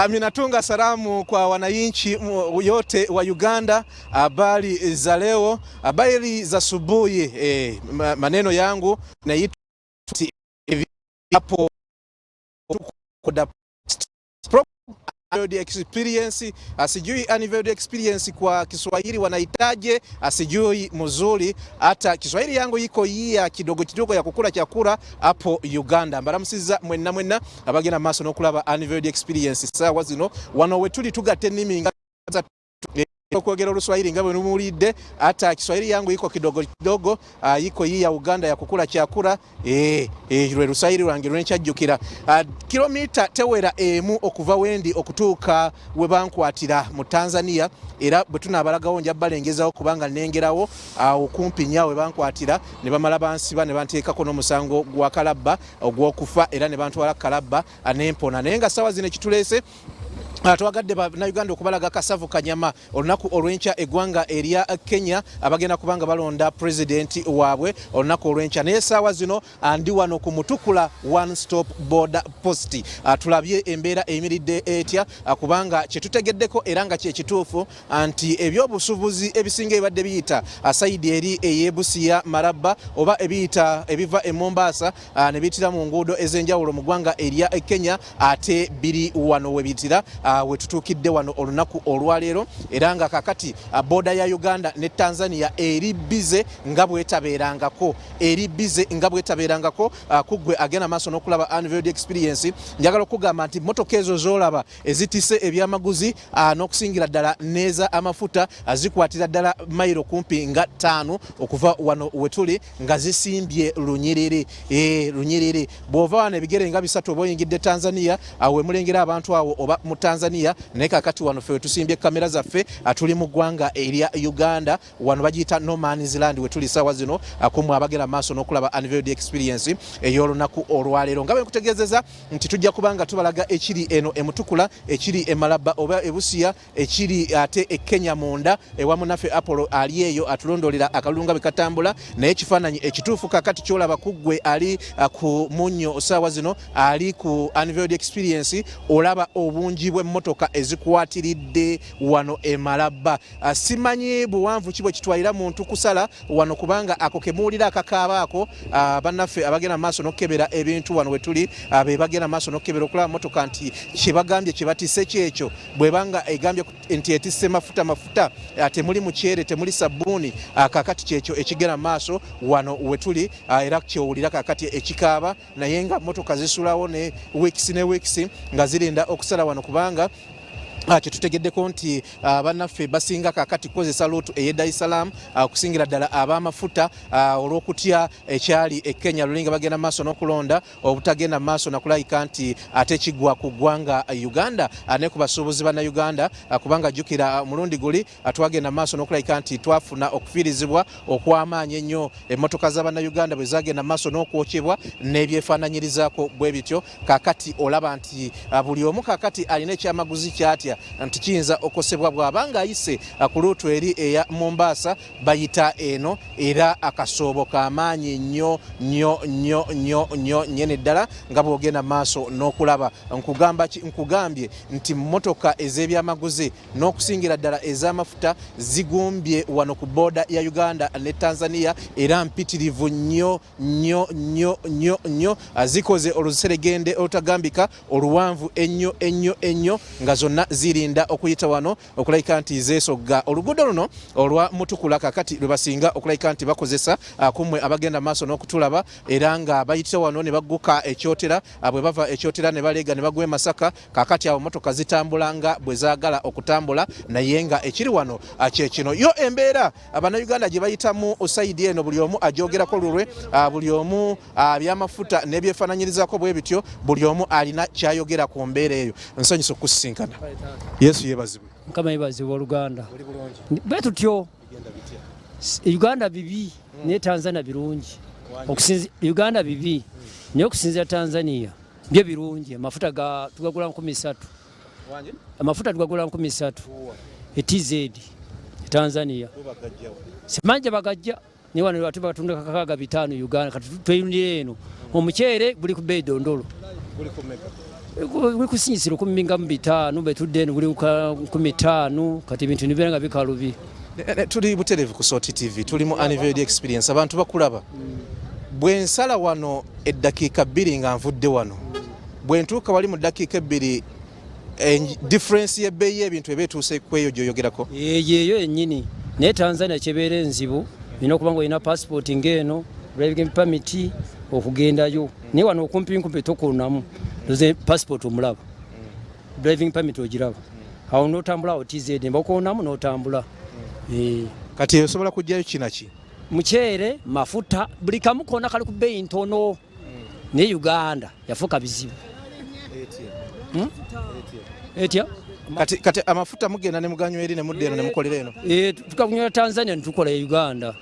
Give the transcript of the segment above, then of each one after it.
Minatunga salamu kwa wananchi yote wa Uganda, habari za leo, habari za asubuhi. Maneno yangu na hapo Unveiled experience, asijui Unveiled experience kwa Kiswahili wanaitaje, asijui mzuri. Hata Kiswahili yangu iko ya kidogo kidogo ya kukula chakula hapo Uganda. Mbaramusiza mwenna abagena maso no kulaba Unveiled experience sawa zino wano wetuli tugate nimi kuogera Oluswahili ngabwe numulide. Hata Kiswahili yangu iko kidogo kidogo, iko ya Uganda ya kukula chakula. Lwe Luswahili lwange lwenkyajjukira kilomita tewera emu okuva wendi okutuuka we bankwatira mu Tanzania. Era bwe tunabalagawo nja balengezawo kubanga nengerawo okumpi nnyo we bankwatira ne bamala bansiba ne banteekako n'omusango gwa kalabba ogw'okufa era ne bantwala kalabba n'empona. Naye nga ssaawa zino ekituleese tuwagadde na Uganda okubalaga kasavu kanyama olunaku olwencha eggwanga erya Kenya abagenda kubanga balonda president waabwe olunaku olwencha. Naye ssaawa zino ndi wano ku Mutukula one stop border post. Tulabye embeera eyimiridde etya kubanga kyetutegeddeko era nga kyekituufu anti ebyobusuubuzi ebisinga ebadde biyita asayidi eri eyebusiya Maraba oba ebiyita ebiva e Mombasa ne bitira mu nguudo ez'enjawulo mu ggwanga erya Kenya ate biri wano we bitira wetutukidde wano olunaku olwaleero. Era nga kakati boda ya Uganda ne Tanzania eri bize nga bwetabeerangako kugwe agenda maaso n'okulaba Unveiled experience. Njagala okugamba nti motoka ezo zolaba ezitise ebyamaguzi n'okusingira ddala neeza amafuta zikwatira ddala mayiro kumpi nga 5 okuva wano wetuli nga zisimbye lunyiriri. Bw'ova wano ebigere nga 3 oba oyingidde Tanzania we mulengera abantu awo oba mu Tanzania. Naye kakati wano ffe tusimbye kamera zaffe tuli mu ggwanga erya Uganda wano bagiyita no man's land wetuli ssaawa zino kumwe abagenda maaso n'okulaba Unveiled experience ey'olunaku olwaleero. Nga bwe nkutegeezeza nti tujja kubanga tubalaga ekiri eno Mutukula, ekiri Maraba oba ebusiya, ekiri ate Kenya munda ewamu naffe Apollo ali eyo atulondolera akalulu nga bwe katambula. Naye ekifaananyi ekituufu kakati kyolaba kuggwe ali ku munnyo ssaawa zino ali ku Unveiled experience olaba obungi bw'emmotoka ezikwatiridde wano Maraba. Simanyi buwanvu ki bwe kitwalira muntu kusala wano kubanga ako kemuwulira akakaabaako bannaffe abagenda maaso n'okukebera ebintu wano wetuli be bagenda maaso n'okukebera okulaba mmotoka nti kyebagambye kyebatisse kyekyo bwebanga egambye nti etisse mafuta temuli mukyere temuli sabbuuni kakati kyekyo ekigenda maaso wano wetuli era kyowulira kakati ekikaaba. Naye nga mmotoka zisulawo ne weeks nga zirinda okusala wano kubanga kyetutegeddeko nti bannaffe basinga kakati kukozesa luutu ey'e Dar es Salaam okusingira ddala ab'amafuta olw'okutya ekyali Kenya lulinga bagenda maaso n'okulonda obutagenda maaso nakulayika nti ate kigwa ku ggwanga Uganda ne ku basuubuzi banna Uganda kubanga jjukira mulundi guli twagenda maaso n'okulayika nti twafuna okufiirizibwa okw'amaanyi ennyo emmotoka z'abanna Uganda bwe zagenda maaso n'okwokyebwa n'ebyefaananyirizaako bwe bityo. Kakati olaba nti buli omu kakati alina ekyamaguzi kyatya nti kiyinza okosebwa bw'abanga ayise ku luutu eri eya Mombasa bayita eno era akasoobo k'amaanyi nnyo nyene ddala nga bw'ogenda maaso n'okulaba. Nkugambye nti mmotoka ez'ebyamaguzi n'okusingira ddala ez'amafuta zigumbye wano ku booda ya Uganda ne Tanzania era mpitirivu nnyo zikoze oluseregende olutagambika oluwanvu ennyo nga zonna zirinda okuyita wano okulayika nti zeesogga oluguudo luno olwa Mutukula kakati lwe basinga okulayika nti bakozesa kumwe abagenda maaso n'okutulaba era nga bayitira wano ne bagguka ekyotera bwe bava ekyotera ne baleega ne bagwa Masaka. Kakati awo motoka zitambula nga bwe zaagala okutambula naye nga ekiri wano kyekino yo embeera Abannayuganda gye bayitamu osayidi eno buli omu ajogerako lulwe buli omu byamafuta n'ebyefaananyirizaako bwe bityo buli omu alina kyayogera ku mbeera eyo. Nsanyusa okusinkana. Yesu yebazibwe. Mukama yebazibwe Oluganda. Bwe tutyo Uganda bibi ne Tanzania birungi. Okusinza Uganda bibi ne okusinza Tanzania bye birungi. Amafuta tugagula 13. Amafuta tugagula 13. TZ Tanzania. Simanje bagajja ne wano batunda kakaga 5 Uganda kati tweyundire eno. Omukyere buli ku bei dondolo. guli kusinyisira 15 betudde guli ku 15 kati ebintu nibeera nga bikalubi. Tuli butereevu ku Soti TV, tuli mu Unveiled experience, abantu bakulaba. Bwe nsala wano eddakiika 2 nga nvudde wano, bwe ntuuka wali mu ddakiika 2 difference y'ebbeeyi y'ebintu ebeetuuse kweyo gy'oyogerako? Yeeyo yennyini, naye Tanzania kyebeera enzibu olina okuba nga olina passport ng'eno, driving permit okugendayo, naye wano okumpi tokonamu ndoze passport omulaba, driving permit ogiraba, awo n'otambula awo TZ mbakonamu n'otambula. Kati osobola kujjayo kinaki? Muceere, mafuta, buli kamu konna kali ku bbeeyi ntono. Ne Uganda yafuuka bizibu. Etya? Kati amafuta mugenda ne muganywa eri ne mudde eno ne mukolera eno? Tukanywa Tanzania nitukola Uganda.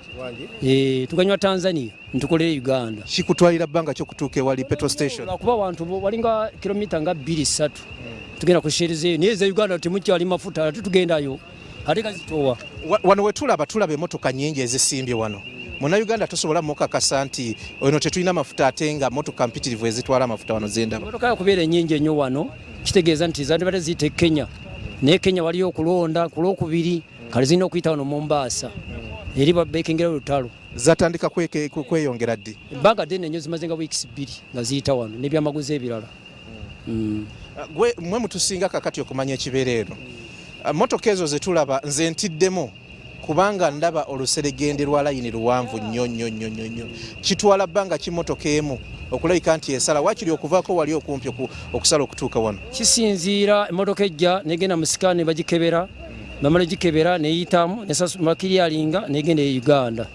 Tukanywa Tanzania nitukolera Uganda. Kikutwalira bbanga ky'okutuuka ewali petrol station? Kuba abantu walinga kilomita nga 2-3 tugenda kusherezeeyo, naye za Uganda temukyali mafuta ate tugendayo ate gazitowa. Wano wetulaba emmotoka nnyingi ezisimbye wano. Munnayuganda tosobola mukakasa nti eno tetulina mafuta ate nga mmotoka mpitirivu ezitwala amafuta wano zendaba? Emmotoka yakubeera ennyingi ennyo wano, kitegeeza nti zandibadde ziyita Kenya, naye Kenya waliyo okulonda ku Lwokubiri kale zirina okuyita wano Mombasa eri babekengera olutalo. Zatandika kweyongera ddi? Ebbanga ddene nnyo zimaze nga weeks 2 nga ziyita wano n'ebyamaguzi ebirala. Mwe mutusinga kakati okumanya ekibeera eno. Mmotoka ezo zetulaba nze ntiddemu kubanga ndaba oluseregende lwa layini luwanvu nnyo. Kitwala bbanga kimmotoka emu okulabika nti esala wakiri okuvaako wali okumpi okusala okutuuka wano? Kisinziira, emmotoka ejja negenda mu sikaani bagikebera, bamala gikebera neyitamu makiryalinga negenda e Uganda.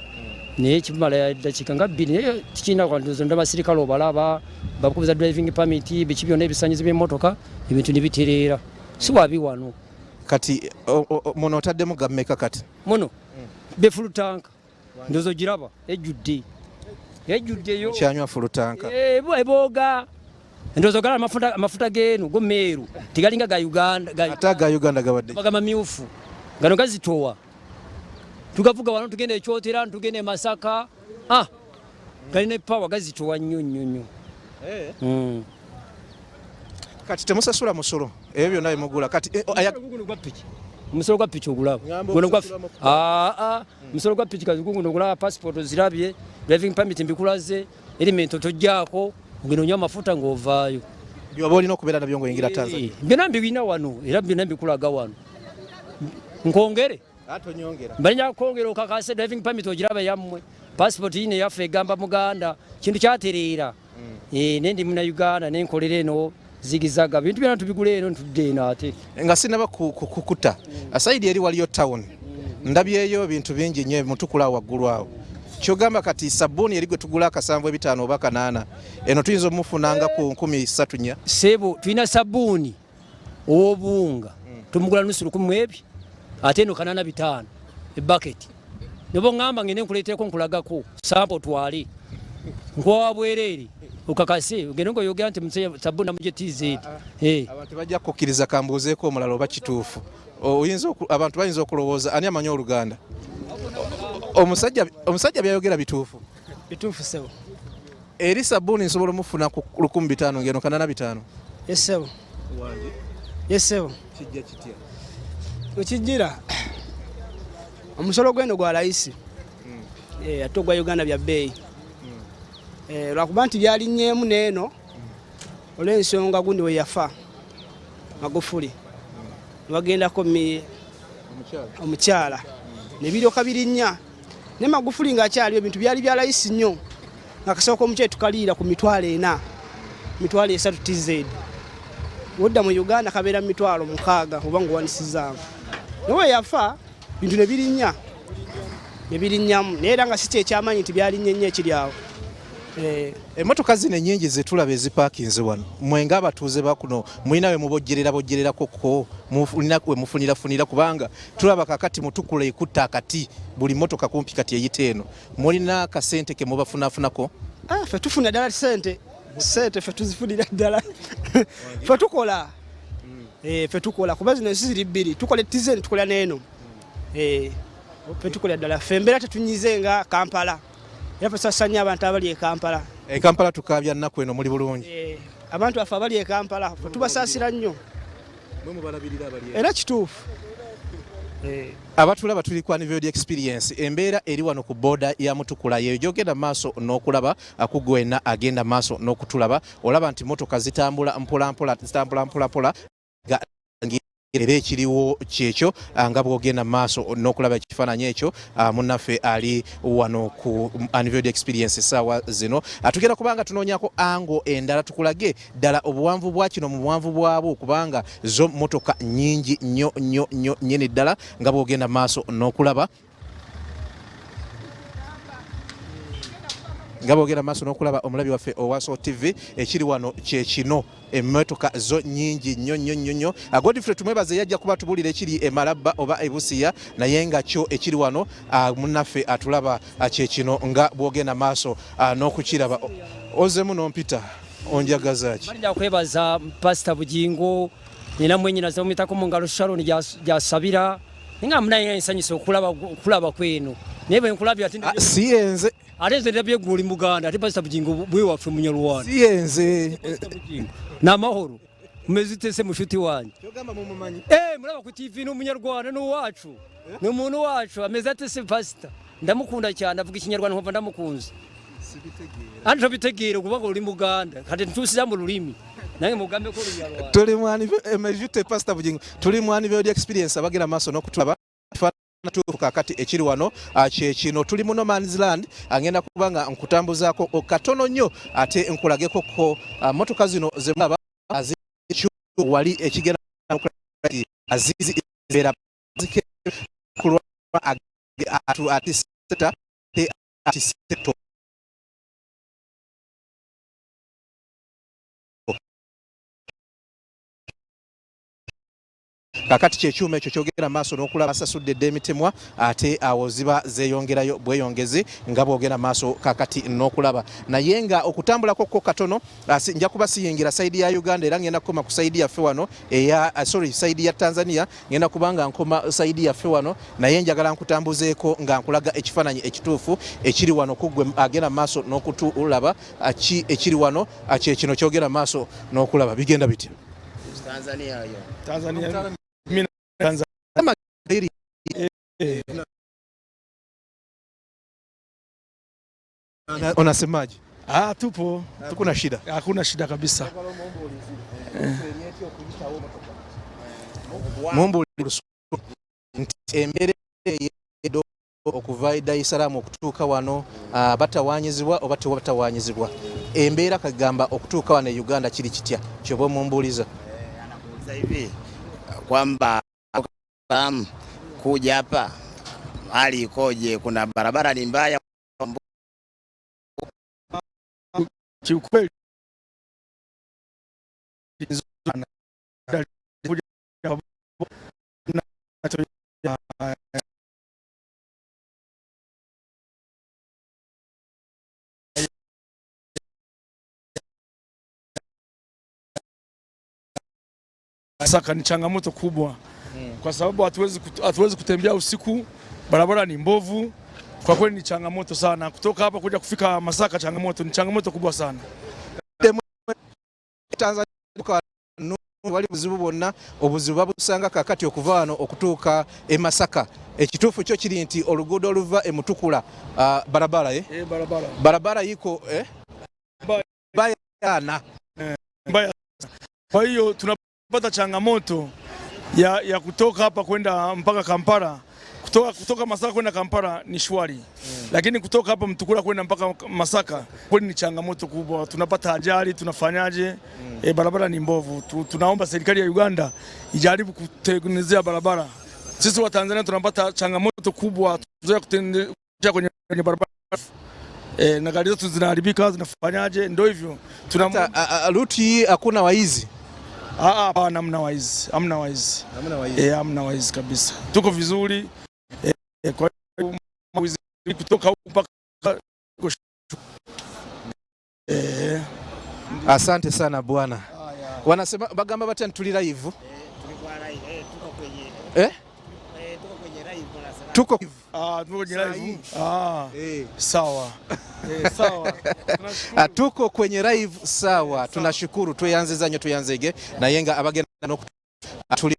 Naye kimala eddakiika nga 2 naye tikirina kwandizo ndabasirikale obalaba bakubuza driving permit biki byonna ebisanyizo by'emmotoka ebintu ne bitereera. Si wabi wano. Kati muno otaddemu gammeka kati? Muno befulu tanka ndozo giraba ejjuddeyo kyanywa fulu tanka eboga ndozo gala amafuta genu go meeru tigalinga ga Uganda ga Uganda gawadde bagama myufu gano gazitowa tugavuga wano tugende ekyotera tugende Masaka galina power gazitowa nnyo. Kati temusasula musolo ebyo byonna bimugula kati omusolo gwa piki ogulaba omusolo gwa piki kazigunguno ogulaba passport ozirabye, driving permit mbikulaze, element tojjaako ogenda onywa amafuta ng'ovaayo. Byoba olina okubeera nabyo ng'oyingira Tanzania? Byonna mbirina wano era byonna mbikulaga wano. Nkongere? Mbalinya kwongera okakase driving permit ogiraba yammwe, passport yine yaffe egamba Muganda, kintu kyatereera. Nendi muna Uganda nenkolera eno zigizaga bintu byonna tubigula eno ntudde eno ate nga sinaba kukuta asaidi eri waliyo town ndabyeyo bintu bingi nnyo Mutukula waggulu awo. Kyogamba kati sabbuuni eri gwe tugula akasanvu 5 oba 8 eno tuyinza omufunanga ku 13 sebo tulina sabbuuni obuunga tumugula nusu 10 ate eno 5 ebucket nebo ngamba ngene nkuleeteko nkulagako sample twali nkwa bwereri ukakase ugenda ngo yogera nti mse sabuna muje TZ abantu bajja kukkiriza kambuzeeko omulalo oba kituufu abantu bayinza okulowooza ani amanyi Oluganda. Omusajja byayogera bituufu sebo eri sabbuuni nsobola omufuna ku 15 ngeno 5 yesebo kijja kitya okijjira omusolo gwendo gwa rais ate gwa Uganda bya bbeeyi lwakuba nti byalinnyemu n'eno olw'ensonga gundi we yafa Magufuli nibagendako omukyala ne biryoka birinnya ne Magufuli ng'akyaliyo ebintu byali bya layisi nnyo ng'akasooka omukyala tukaliira ku 3 TZ wodda mu Uganda kabeera 6 oba ng'owanisizaamu nawe yafa bintu ne birinnyamu naye era nga si kyekyamanyi nti byalinnye nnyo ekiri awo. Emmotoka zino ennyingi zetulaba ezipaakinze wano mwe ng'abatuuze bakuno mulina we mubojjererako mulina we mufunira kubanga tulaba kakati Mutukula ekutta akati buli mmotoka kumpi kati eyite eno mulina akasente ke mubafunafunako? Ffe tufuna ddala sente ffe tuzifunira ddala ffe tukola kuba zino ensi ziri 2 tukola TZ tukola n'eno ffe tukola ddala ffe embeera tetunyize nga Kampala. Yapo sasanya abantu abali e Kampala. Kampala tukabya nnaku eno muli bulungi. abantu afa bali e Kampala tubasaasira nnyo era kituufu. Abatulaba tuli ku Unveiled experience embeera eri wano ku boda ya Mutukula yeyo gyogenda maaso n'okulaba akugwena agenda maaso n'okutulaba olaba nti motoka zitambula mpola era ekiriwo kyekyo nga bwogenda maaso n'okulaba ekifaananyi ekyo munnaffe ali wano ku Unveiled experience essaawa zino tugenda kubanga tunoonyako ango endala tukulage ddala obuwanvu bwa kino mu buwanvu bwabwo kubanga zo motoka nnyingi nnyo nnyini ddala nga bwogenda maaso n'okulaba ngabogera maaso n'okulaba omulabi waffe owaso TV ekiri wano kyekino emmotoka zo nnyingi nnyo Godfrey tumwebaze yajja kuba tubulira ekiri emalabba oba ebusiya naye nga kyo ekiri wano munnaffe atulaba kyekino nga bwogenda maaso n'okukiraba ozemu n'ompita onjagazaaki banja kwebaza Pastor Bujingo nina mwenyina zomutako mu ngalo Sharon gyasabira nga munaye ensanyisa okulaba kwenu nebe nkulabya ati siyenze aleze ndabye guli muganda ati Pastor Bujingo bwe waffe munyalwana siyenze na mahoro mezitese mushuti wanyu kyogamba mumumanyi mulaba ku TV no munyarwana no wacu no muntu wacu amezatese Pastor ndamukunda cyane avuga ikinyarwanda nkumva ndamukunze anjo bitegere kubanga uri muganda kati ntusira mu rurimi nange mugambe ko runyarwana tuli mwani emejute Pastor Bujingo tuli mwani Unveiled experience abagira maaso n'okutulaba kakati ekiri wano kyekino tuli mu no man's land agenda kubanga nkutambuzaako katono nnyo ate nkulageko ko motoka zino zemulaba wali ekigenda azizi era kulwa ati seta ati seto kakati kyekyuma ekyo kyogera maaso n'okulaba asasudde emitemwa ate awo ziba zeeyongerayo bweyongezi nga bwogera maaso kakati n'okulaba naye nga okutambulako ko katono nja kuba siyingira sayidi ya Uganda era ngenda kukoma ku sayidi yaffe wano sayidi ya Tanzania ngenda kubanga nkoma sayidi yaffe wano naye njagala nkutambuzeeko nga nkulaga ekifaananyi ekituufu ekiri wano kuggwe agenda maaso n'okutulaba ekiri wano kyekino kyogera maaso n'okulaba bigenda bitya Tanzania Unasemaje? Tupo. Hakuna shida. Hakuna shida kabisa. Mumbu embere yedo okuva Dar es Salaam okutuuka wano batawanyizibwa oba tebatawanyizibwa embeera kagamba okutuuka wano e Uganda kiri kitya kyobo mumbuliza anakuuliza hivi kwamba kuja hapa hali ikoje, kuna barabara ni mbaya kiukweli Saka ni changamoto kubwa kwa sababu hatuwezi kutembea usiku, barabara ni mbovu. Kwa kweli ni changamoto sana kutoka hapa kuja kufika Masaka, ni changamoto kubwa sana. Tanzania wali buzibu bonna obuzibu babusanga kakati okuva wano okutuuka e Masaka ekituufu kyo kiri nti oluguudo oluva e Mutukula barabara barabara yiko mbaya. Kwa hiyo tunapata changamoto ya kutoka hapa kwenda mpaka Kampala. Kutoka Masaka kwenda Kampala ni shwari, lakini kutoka hapa Mutukula kwenda mpaka Masaka kweli ni changamoto kubwa. Tunapata ajali, tunafanyaje? Barabara ni mbovu. Tunaomba serikali ya Uganda ijaribu kutengenezea barabara. Sisi wa Tanzania tunapata changamoto kubwa tuzoea kutembea kwenye barabara na gari zetu zinaharibika, zinafanyaje? Ndio hivyo ruti hakuna waizi. Hapana, hamna waizi. Hamna waizi kabisa. Tuko vizuri. Kwa kutoka mpaka asante sana bwana. Wanasema bagamba batani tuli live. Tulikuwa live. Tuko kwenye tuko kwenye live wanasema. tuko kwenye live. Sawa. Sawa. tuko kwenye live sawa. Tunashukuru tuyanzizanyo tuyanzege na yenga abagenda no tuli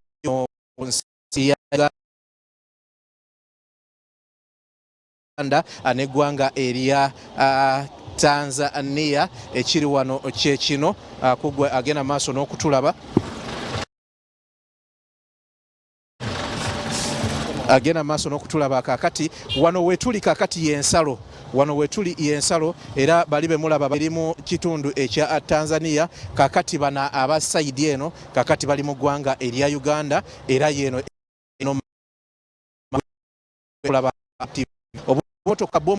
anegwanga eria Tanzania ekiri wano kyekino kugwe agena maaso n'okutulaba agena maaso n'okutulaba kakati wano wetuli kakati yensalo wano wetuli yensalo era balibe mulaba bali mu kitundu ekya Tanzania kakati bana aba side eno kakati bali mu gwanga erya Uganda era yeno mulaba obumotoka bwo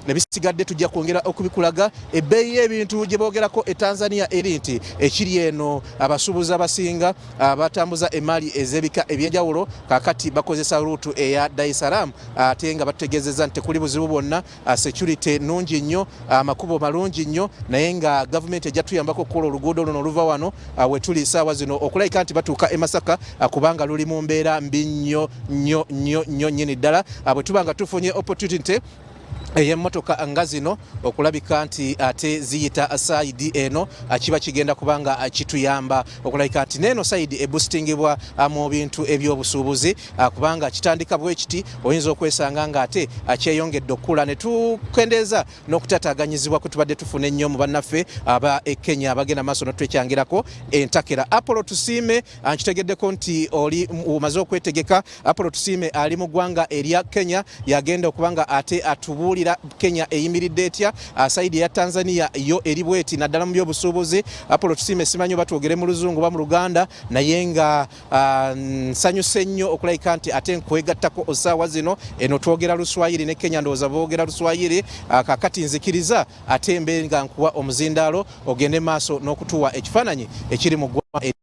nebisigadde tujja kwongera okubikulaga ebbeeyi y'ebintu gye boogerako Tanzania eri nti ekiri eno abasuubuzi abasinga batambuza emaali ez'ebika eby'enjawulo kakati bakozesa ruutu eya Dar es Salaam ate nga bategeezezza nti tekuli buzibu bwonna security nnungi nnyo amakubo malungi nnyo naye nga gavumenti ejja tuyambako okukola oluguudo luno oluva wano wetuli ssaawa zino okulayika nti batuuka e Masaka kubanga luli mu mbeera mbi nnyo nnyini ddala bwe tuba nga tufunye opportunity ey'emmotoka nga zino okulabika nti ate ziyita side eno kiba kigenda kubanga kituyamba okulabika nti neno side eboostingibwa mu bintu eby'obusuubuzi kubanga kitandika bwe kiti oyinza okwesanga nga ate kyeyongedde okula ne tukendeeza n'okutataaganyizibwa kwe tubadde tufuna ennyo mu bannaffe aba Kenya abagenda maaso n'otwekyangirako entakera. Apollo Tusiime nkitegeddeko nti oli umaze okwetegeka. Apollo Tusiime ali mu ggwanga erya Kenya yagenda okubanga ate atubuulira Kenya eyimiridde etya saidi ya Tanzania yo eri bweti naddala mu by'obusuubuzi. Apollo Tusiime simanyi batwogere mu luzungu ba mu Luganda naye nga nsanyuse nnyo okulayika nti ate nkwegattako osaawa zino eno twogera Luswayiri ne Kenya ndowooza boogera Luswayiri kakati nzikiriza ate mbe nga nkuwa omuzindaalo ogende maaso n'okutuwa ekifaananyi ekiri mu ggwanga